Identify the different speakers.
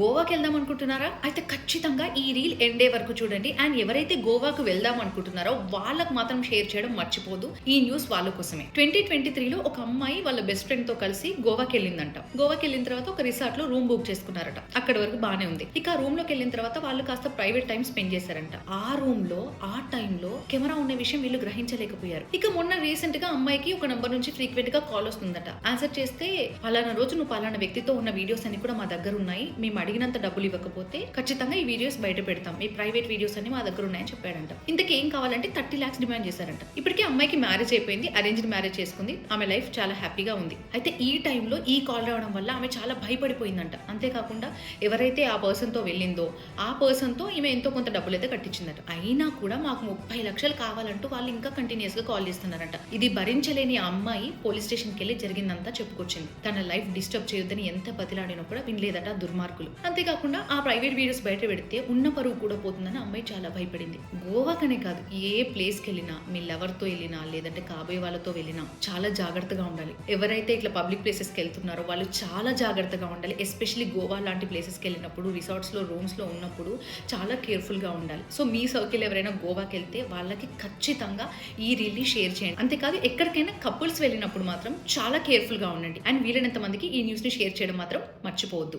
Speaker 1: గోవాకి వెళ్దాం అనుకుంటున్నారా? అయితే ఖచ్చితంగా ఈ రీల్ ఎండే వరకు చూడండి. అండ్ ఎవరైతే గోవాకు వెళ్దాం అనుకుంటున్నారో వాళ్ళకి మాత్రం షేర్ చేయడం మర్చిపోదు. ఈ న్యూస్ వాళ్ళ కోసమే. 2023లో ఒక అమ్మాయి వాళ్ళ బెస్ట్ ఫ్రెండ్ తో కలిసి గోవాకి వెళ్ళిందంట. గోవాకి వెళ్ళిన తర్వాత ఒక రిసార్ట్ లో రూమ్ బుక్ చేసుకున్నారట. అక్కడ వరకు బానే ఉంది. ఇక ఆ రూమ్ లోకి వెళ్ళిన తర్వాత వాళ్ళు కాస్త ప్రైవేట్ టైం స్పెండ్ చేశారంట. ఆ రూమ్ లో ఆ టైంలో కెమెరా ఉన్న విషయం వీళ్ళు గ్రహించలేకపోయారు. ఇక మొన్న రీసెంట్ గా అమ్మాయికి ఒక నంబర్ నుంచి ఫ్రీక్వెంట్ గా కాల్ వస్తుందట. ఆన్సర్ చేస్తే పలానా రోజు నువ్వు పలానా వ్యక్తితో ఉన్న వీడియోస్ అన్ని కూడా మా దగ్గర ఉన్నాయి. మేము అడిగినంత డబ్బులు ఇవ్వకపోతే ఖచ్చితంగా ఈ వీడియోస్ బయట పెడతాం. మీ ప్రైవేట్ వీడియోస్ అన్ని మా దగ్గర ఉన్నాయని చెప్పాడంట. ఇంతకేం కావాలంటే 30 lakhs డిమాండ్ చేశారంట. ఇప్పటికే అమ్మాయికి మ్యారేజ్ అయిపోయింది. అరేంజ్డ్ మ్యారేజ్ చేసుకుంది. ఆమె లైఫ్ చాలా హ్యాపీగా ఉంది. అయితే ఈ టైంలో ఈ కాల్ రావడం వల్ల ఆమె చాలా భయపడిపోయిందంట. అంతేకాకుండా ఎవరైతే ఆ పర్సన్ తో వెళ్ళిందో ఆ పర్సన్ తో ఈమె ఎంతో కొంత డబ్బులు అయితే కట్టించిందట. అయినా కూడా మాకు 30 లక్షలు కావాలంటూ వాళ్ళు ఇంకా కంటిన్యూస్ గా కాల్ చేస్తున్నారంట. ఇది భరించలేని ఆ అమ్మాయి పోలీస్ స్టేషన్ కి వెళ్ళి జరిగిందంతా చెప్పుకొచ్చింది. తన లైఫ్ డిస్టర్బ్ చేయొద్దని ఎంత బతిలాడినా కూడా వినలేదట దుర్మార్గులు. అంతేకాకుండా ఆ ప్రైవేట్ వీడియోస్ బయట పెడితే ఉన్న పరువు కూడా పోతుందని అమ్మాయి చాలా భయపడింది. గోవాకనే కాదు, ఏ ప్లేస్కి వెళ్ళినా, మీ లవర్ తో వెళ్ళినా లేదంటే కాబోయే వాళ్ళతో వెళ్ళినా చాలా జాగ్రత్తగా ఉండాలి. ఎవరైతే ఇట్లా పబ్లిక్ ప్లేసెస్కి వెళ్తున్నారో వాళ్ళు చాలా జాగ్రత్తగా ఉండాలి. ఎస్పెషల్లీ గోవా లాంటి ప్లేసెస్కి వెళ్ళినప్పుడు, రిసార్ట్స్ లో రూమ్స్ లో ఉన్నప్పుడు చాలా కేర్ఫుల్ గా ఉండాలి. సో మీ సర్కిల్ ఎవరైనా గోవాకి వెళ్తే వాళ్ళకి ఖచ్చితంగా ఈ రీల్ని షేర్ చేయండి. అంతేకాదు ఎక్కడికైనా కపుల్స్ వెళ్ళినప్పుడు మాత్రం చాలా కేర్ఫుల్ గా ఉండండి. అండ్ వీలైనంత మందికి ఈ న్యూస్ ని షేర్ చేయడం మాత్రం మర్చిపోవద్దు.